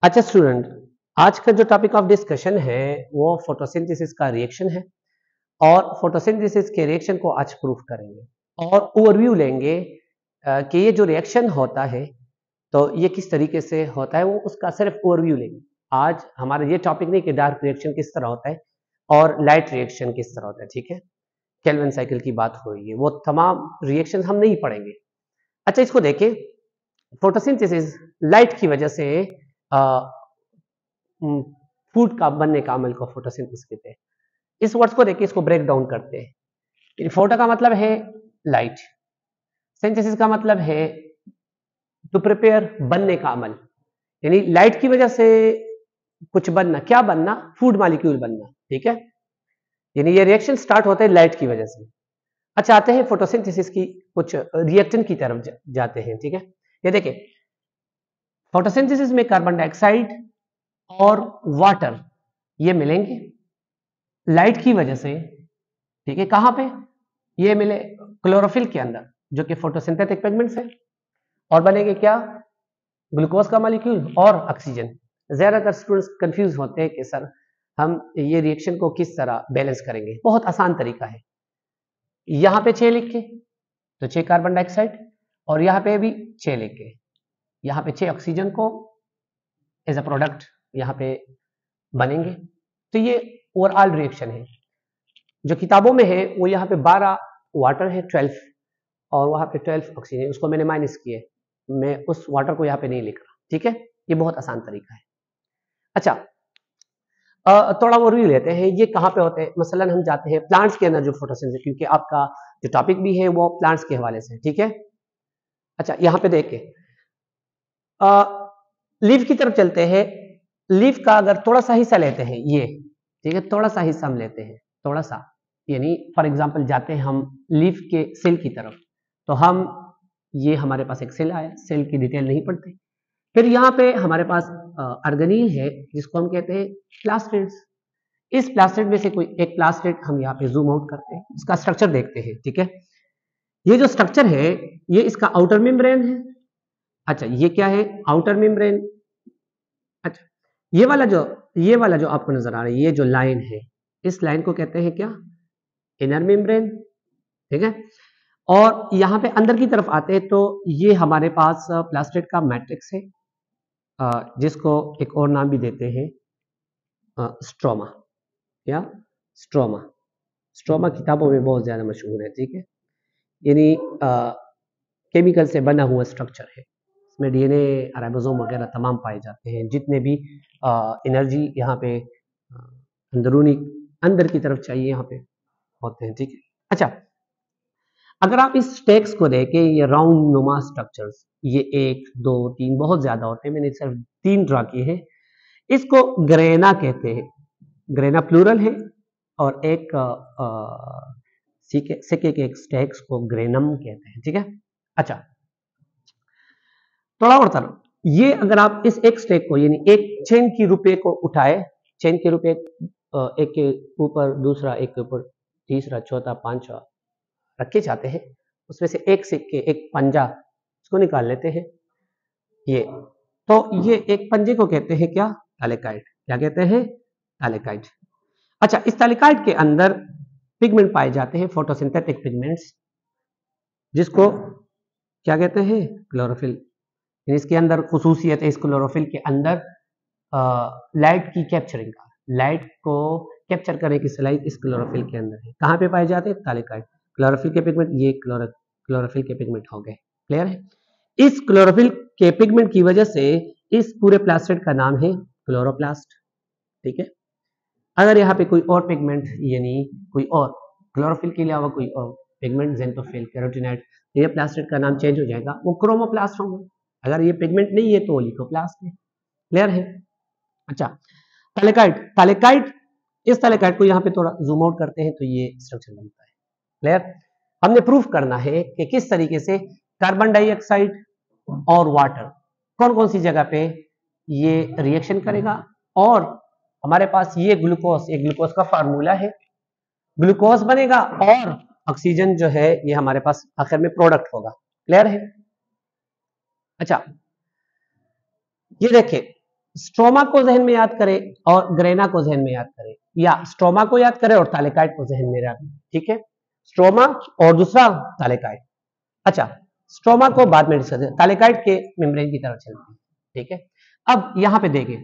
अच्छा स्टूडेंट, आज का जो टॉपिक ऑफ डिस्कशन है वो फोटोसिंथेसिस का रिएक्शन है और फोटोसिंथेसिस के रिएक्शन को आज प्रूफ करेंगे और ओवरव्यू लेंगे कि ये जो रिएक्शन होता है तो ये किस तरीके से होता है, वो उसका सिर्फ ओवरव्यू लेंगे। आज हमारा ये टॉपिक नहीं कि डार्क रिएक्शन किस तरह होता है और लाइट रिएक्शन किस तरह होता है, ठीक है। केल्विन साइकिल की बात हो रही है, वो तमाम रिएक्शन हम नहीं पढ़ेंगे। अच्छा इसको देखें, फोटोसिंथेसिस लाइट की वजह से फूड का बनने का अमल को फोटोसिंथेसिस कहते हैं। इस वर्ड्स को देखिए, इसको ब्रेक डाउन करते हैं। फोटो का मतलब है लाइट, सिंथेसिस का मतलब है टू प्रिपेयर, बनने का अमल, यानी लाइट की वजह से कुछ बनना, क्या बनना, फूड मॉलिक्यूल बनना, ठीक है। यानी ये रिएक्शन स्टार्ट होता है लाइट की वजह से। अच्छा आते हैं फोटोसिंथेसिस की कुछ रिएक्टेंट की तरफ जाते हैं, ठीक है। ये देखिए, फोटोसिंथेसिस में कार्बन डाइऑक्साइड और वाटर ये मिलेंगे लाइट की वजह से, ठीक है। कहां पे ये मिले? क्लोरोफिल के अंदर, जो कि फोटोसिंथेटिक पिगमेंट्स है, और बनेंगे क्या? ग्लूकोज का मॉलिक्यूल और ऑक्सीजन। ज्यादातर स्टूडेंट्स कंफ्यूज होते हैं कि सर हम ये रिएक्शन को किस तरह बैलेंस करेंगे। बहुत आसान तरीका है, यहां पे 6 लिख के तो 6 कार्बन डाइऑक्साइड और यहां पे भी 6 लिख के, यहां पे 6 ऑक्सीजन को एज अ प्रोडक्ट यहां पे बनेंगे। तो ये ओवरऑल रिएक्शन है। जो किताबों में है वो यहाँ पे 12 वाटर है, 12, और वहां पे 12 ऑक्सीजन, उसको मैंने माइनस किए, मैं उस वाटर को यहाँ पे नहीं लिख रहा, ठीक है। ये बहुत आसान तरीका है। अच्छा थोड़ा वो रिव्यू लेते हैं, ये कहाँ पे होते हैं। मसलन हम जाते हैं प्लांट्स के अंदर जो फोटोसिंथेसिस, क्योंकि आपका जो टॉपिक भी है वो प्लांट्स के हवाले से, ठीक है। अच्छा यहाँ पे देख के लीफ की तरफ चलते हैं। लीफ का अगर थोड़ा सा हिस्सा लेते हैं ये, ठीक है, थोड़ा सा हिस्सा हम लेते हैं, थोड़ा सा, यानी फॉर एग्जांपल जाते हैं हम लीफ के सेल की तरफ, तो हम ये हमारे पास एक सेल आया, सेल की डिटेल नहीं पढ़ते। फिर यहाँ पे हमारे पास ऑर्गेनील है जिसको हम कहते हैं प्लास्टिड्स। इस प्लास्टिड में से कोई एक प्लास्टिड हम यहाँ पे जूम आउट करते हैं, इसका स्ट्रक्चर देखते हैं, ठीक है। ये जो स्ट्रक्चर है ये इसका आउटर मेम्ब्रेन है। अच्छा ये क्या है? Outer membrane. अच्छा ये वाला जो आपको नजर आ रहा है, ये जो लाइन है, इस लाइन को कहते हैं क्या? इनर मेम्ब्रेन, ठीक है। और यहां पे अंदर की तरफ आते हैं तो ये हमारे पास प्लास्टिड का मैट्रिक्स है, जिसको एक और नाम भी देते हैं स्ट्रोमा, या स्ट्रोमा। स्ट्रोमा किताबों में बहुत ज्यादा मशहूर है, ठीक है। यानी केमिकल से बना हुआ स्ट्रक्चर है, इसमें डीएनए, राइबोसोम वगैरह तमाम पाए जाते हैं। जितने भी एनर्जी यहाँ पे अंदरूनी अंदर की तरफ चाहिए यहाँ पे होते हैं, ठीक है। अच्छा अगर आप इस टेक्स को देखें, ये राउंड नुमा स्ट्रक्चर्स, ये 1 2 3 बहुत ज्यादा होते हैं, मैंने सिर्फ 3 ड्रा किए हैं। इसको ग्रेना कहते हैं, ग्रेना प्लूरल है, और एक सिक्के के एक स्टेक्स को ग्रेनम कहते हैं, ठीक है। अच्छा थोड़ा और तरह, ये अगर आप इस एक स्टेक को, यानी एक चेन की रुपए को उठाए, चेन के रुपए एक के ऊपर दूसरा, एक के ऊपर तीसरा, चौथा, पांचवा रखे जाते हैं, उसमें से एक सिक्के, एक पंजा, इसको निकाल लेते हैं ये, तो ये एक पंजे को कहते हैं क्या? थैलेकाइड। क्या कहते हैं? थैलेकाइड। अच्छा इस थैलेकाइड के अंदर पिगमेंट पाए जाते हैं, फोटोसिंथेटिक पिगमेंट्स, जिसको क्या कहते हैं? क्लोरोफिल। इसके अंदर खुसूसियत है इस क्लोरोफिल के अंदर लाइट की कैप्चरिंग का, लाइट को कैप्चर करने की सलाहियत इस क्लोरोफिल के अंदर है। कहाँ पे पाए जाते हैं? थैलेकाइड। क्लोरोफिल के पिगमेंट, ये क्लोरोफिल के पिगमेंट हो गए, क्लियर है। इस क्लोरोफिल के पिगमेंट की वजह से इस पूरे प्लास्टिड का नाम है क्लोरोप्लास्ट, ठीक है। अगर यहाँ पे कोई और पिगमेंट, यानी कोई और क्लोरोफिल के अलावा कोई और पिगमेंट, ज़ेंथोफिल, कैरोटीनॉइड, ये प्लास्टिड का नाम चेंज हो जाएगा, वो क्रोमोप्लास्ट होंगे। अगर ये पिगमेंट नहीं है तो लिथोप्लास्ट है, क्लियर है। अच्छा थैलेकाइड, थैलेकाइड, इस थैलेकाइड को यहाँ पे थोड़ा जूम आउट करते हैं तो ये स्ट्रक्चर बनता है, क्लियर। हमने प्रूफ करना है कि किस तरीके से कार्बन डाइऑक्साइड और वाटर कौन कौन सी जगह पे ये रिएक्शन करेगा, और हमारे पास ये ग्लूकोज, एक ग्लूकोज का फार्मूला है, ग्लूकोज बनेगा और ऑक्सीजन जो है ये हमारे पास आखिर में प्रोडक्ट होगा, क्लियर है। अच्छा ये देखिए, स्ट्रोमा को जहन में याद करें और ग्रेना को जहन में याद करें, या स्ट्रोमा को याद करें और थालेकाइड को जहन में याद करें। ठीक है, स्ट्रोमा और दूसरा थालेकाइड। अच्छा, स्ट्रोमा को बाद में डिस्कस करें, थालेकाइड के मेम्ब्रेन की तरफ चलते हैं। ठीक है, अब यहां पे देखें,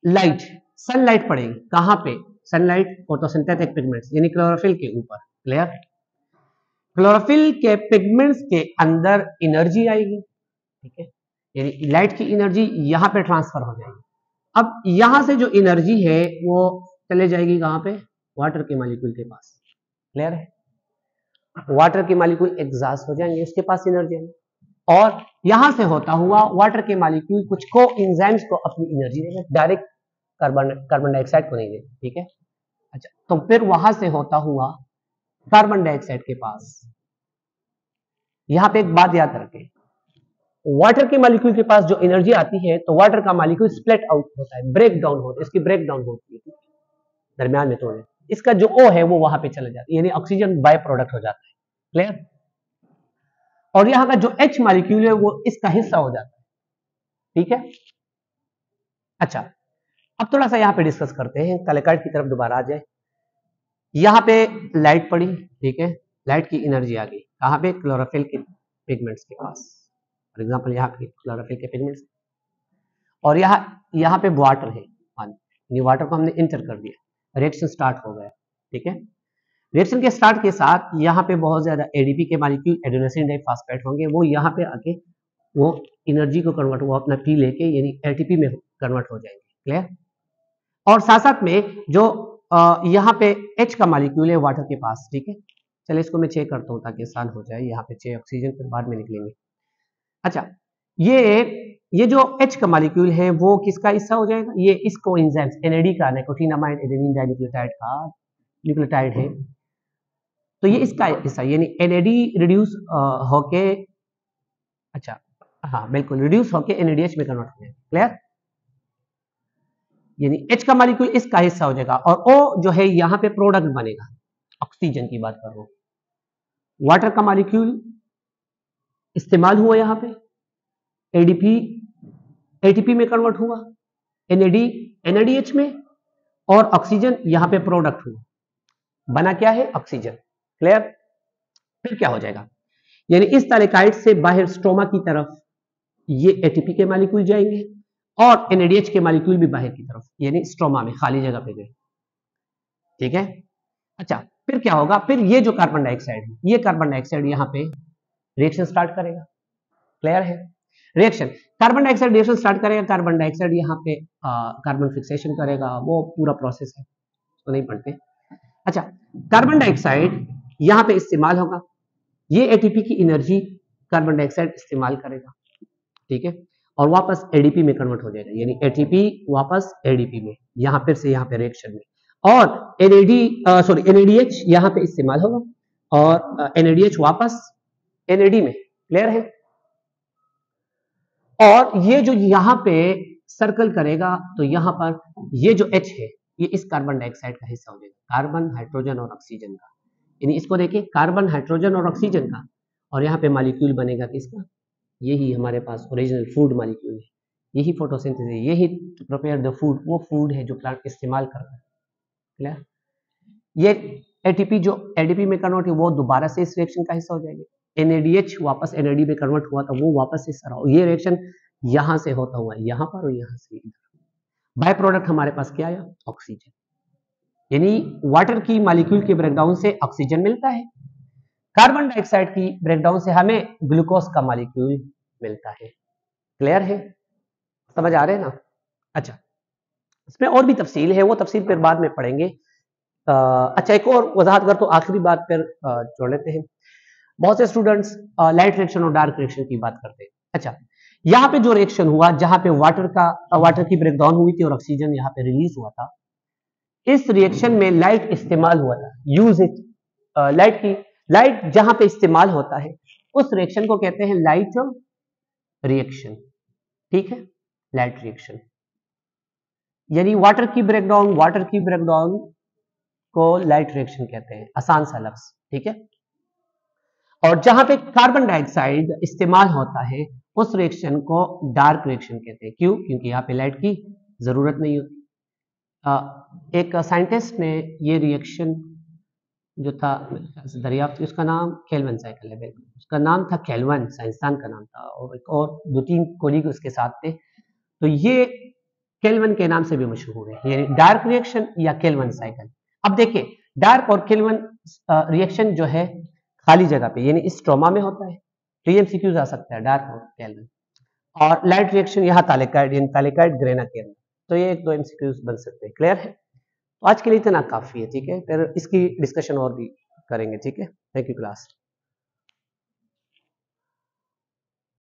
लाइट, सनलाइट पड़ेगी कहां पे? सनलाइट फोटोसिंथेटिक पिगमेंट्स यानी क्लोरोफिल के ऊपर। क्लियर? क्लोरोफिल के पिगमेंट्स के अंदर एनर्जी आएगी। ठीक है, यानी लाइट की एनर्जी यहां पे ट्रांसफर हो जाएगी। अब यहां से जो एनर्जी है वो चले जाएगी कहां पे? वाटर के मॉलिक्यूल के पास। क्लियर है? वाटर के मॉलिक्यूल एग्जॉस्ट हो जाएंगे, उसके पास एनर्जी है, और यहां से होता हुआ वाटर के मॉलिक्यूल कुछ को एंजाइम्स को अपनी एनर्जी देंगे, डायरेक्ट कार्बन डाइऑक्साइड को नहीं देंगे। ठीक है, अच्छा, तो फिर वहां से होता हुआ कार्बन डाइऑक्साइड के पास। यहां पे एक बात याद रखें, वाटर के मॉलिक्यूल के पास जो एनर्जी आती है तो वाटर का मॉलिक्यूल स्प्लिट आउट होता है, ब्रेक डाउन होता है, इसकी ब्रेक डाउन होती है दरमियान में तोड़े, इसका जो O है वो वहां पे चला जाता है, यानी ऑक्सीजन बाय प्रोडक्ट हो जाता है। क्लियर? और यहां का जो H मॉलिक्यूल है वो इसका हिस्सा हो जाता है। ठीक है, अच्छा, अब थोड़ा सा यहां पे डिस्कस करते हैं, थालेकाइड की तरफ दोबारा आ जाए। यहां पे लाइट पड़ी, ठीक है, लाइट की एनर्जी आ गई कहां पे? क्लोरोफिल के पिगमेंट्स के पास। फॉर एग्जांपल यहाँ पे क्लोरोफिल के पिगमेंट्स, और यहाँ पे वाटर है, पानी, वाटर को हमने इंटर कर दिया, रिएक्शन स्टार्ट हो गया। ठीक है, रिएक्शन के स्टार्ट के साथ यहाँ पे बहुत ज्यादा एडीपी के मॉलिक्यूल, एडेनोसिन डाइफॉस्फेट होंगे, वो यहाँ पे आके वो एनर्जी को कन्वर्ट, वो अपना पी लेके यानी एटीपी में कन्वर्ट हो जाएंगे। क्लियर? और साथ साथ में जो यहाँ पे H का मॉलिक्यूल है वाटर के पास। ठीक है, चलिए इसको मैं चेक करता हूँ ताकि आसान हो जाए। यहाँ पे 6 ऑक्सीजन फिर बाद में निकलेंगे। अच्छा, ये जो H का मॉलिक्यूल है वो किसका हिस्सा हो जाएगा? ये इसको एंजाइम्स NAD का, निकोटीनामाइड एडेनिन डाइन्यूक्लियोटाइड का न्यूक्लियोटाइड है, तो ये इसका हिस्सा, यानी NAD रिड्यूस होके, अच्छा हाँ बिल्कुल, रिड्यूस होके NADH में कन्वर्ट हो जाएगा। क्लियर? यानी H का मॉलिक्यूल इसका हिस्सा हो जाएगा, और O जो है यहाँ पे प्रोडक्ट बनेगा। ऑक्सीजन की बात कर रहा हूं, वाटर का मॉलिक्यूल इस्तेमाल हुआ यहाँ पे, ATP में कन्वर्ट हुआ, NADH में, और ऑक्सीजन यहाँ पे प्रोडक्ट हुआ, बना क्या है? ऑक्सीजन। क्लियर? फिर क्या हो जाएगा? यानी इस थालेकाइड से बाहर स्ट्रोमा की तरफ ये ATP के मॉलिक्यूल जाएंगे, और NADH के मॉलिक्यूल भी बाहर की तरफ, यानी स्ट्रोमा में खाली जगह पे गए। ठीक है, अच्छा, फिर क्या होगा? फिर ये जो कार्बन डाइऑक्साइड है, ये कार्बन डाइऑक्साइड यहाँ पे रिएक्शन स्टार्ट करेगा। क्लियर है? Reaction, carbon dioxide reaction start करेगा, कार्बन डाइऑक्साइड यहाँ पे कार्बन फिक्सेशन करेगा, वो पूरा प्रोसेस है, तो नहीं पढ़ते। अच्छा, कार्बन डाइऑक्साइड यहाँ पे इस्तेमाल होगा, ये एटीपी की एनर्जी कार्बन डाइऑक्साइड इस्तेमाल करेगा। ठीक है, और वापस एडीपी में कन्वर्ट हो जाएगा, यानी एटीपी वापस एडीपी में, यहाँ फिर से यहाँ पे रिएक्शन में, और NADH यहाँ पे इस्तेमाल होगा, और NADH वापस NAD में। क्लियर है? और ये जो यहाँ पे सर्कल करेगा, तो यहाँ पर ये जो H है ये इस कार्बन डाइऑक्साइड का हिस्सा हो जाएगा, कार्बन, हाइड्रोजन और ऑक्सीजन का। यानी इसको देखिए, कार्बन, हाइड्रोजन और ऑक्सीजन का, और यहाँ पे मॉलिक्यूल बनेगा किसका? यही हमारे पास ओरिजिनल फूड मॉलिक्यूल है, यही फोटोसिंथेसिस, यही प्रिपेयर द फूड, वो फूड है जो प्लांट इस्तेमाल करता है। क्लियर? ये एटीपी जो एडीपी में कन्वर्ट है वो दोबारा से इस रिएक्शन का हिस्सा हो जाएगी। NADH वापस NAD में कन्वर्ट हुआ था, वो वापस इस तरह, ये रिएक्शन यहां से होता हुआ यहाँ पर, और यहाँ से इधर। बाय प्रोडक्ट हमारे पास क्या आया? ऑक्सीजन। यानी वाटर की मॉलिक्यूल के ब्रेकडाउन से ऑक्सीजन मिलता है, कार्बन डाइऑक्साइड की ब्रेकडाउन से हमें ग्लूकोज का मॉलिक्यूल मिलता है। क्लियर है? समझ आ रहे हैं ना? अच्छा, इसमें और भी तफसील है, वो तफसील फिर बाद में पढ़ेंगे। अच्छा, एक और वजाहत कर तो आखिरी बात फिर जोड़ लेते हैं। बहुत से स्टूडेंट्स लाइट रिएक्शन और डार्क रिएक्शन की बात करते हैं। अच्छा, यहाँ पे जो रिएक्शन हुआ, जहां पे वाटर की ब्रेकडाउन हुई थी और ऑक्सीजन यहाँ पे रिलीज हुआ था, इस रिएक्शन में लाइट इस्तेमाल हुआ था, यूज इट, लाइट जहां पे इस्तेमाल होता है उस रिएक्शन को कहते हैं लाइट रिएक्शन। ठीक है, लाइट रिएक्शन, यानी वाटर की ब्रेकडाउन को लाइट रिएक्शन कहते हैं, आसान सा लफ्ज। ठीक है, और जहां पे कार्बन डाइऑक्साइड इस्तेमाल होता है उस रिएक्शन को डार्क रिएक्शन कहते हैं। क्यों? क्योंकि यहाँ पे लाइट की जरूरत नहीं होती। एक साइंटिस्ट ने ये रिएक्शन जो था दरियाफ्त, उसका नाम केल्विन साइकिल है, उसका नाम था केल्विन, साइंसदान का नाम था, और एक और 2-3 कोलीग उसके साथ थे। तो ये केल्विन के नाम से भी मशहूर है, ये डार्क रिएक्शन या केल्विन साइकिल। अब देखिए डार्क और केल्विन रिएक्शन जो है खाली जगह पे यानी इस स्ट्रोमा में होता है, तो ये एमसीक्यूज आ सकता है डार्क और केल्विन। और लाइट रिएक्शन यहाँ थैलेकाइड यानी थैलेकाइड ग्रेना के अंदर, तो ये 1-2 एमसीक्यूज बन सकते हैं। क्लियर है? तो आज के लिए इतना काफी है, ठीक है, फिर इसकी डिस्कशन और भी करेंगे, ठीक है। Thank you class.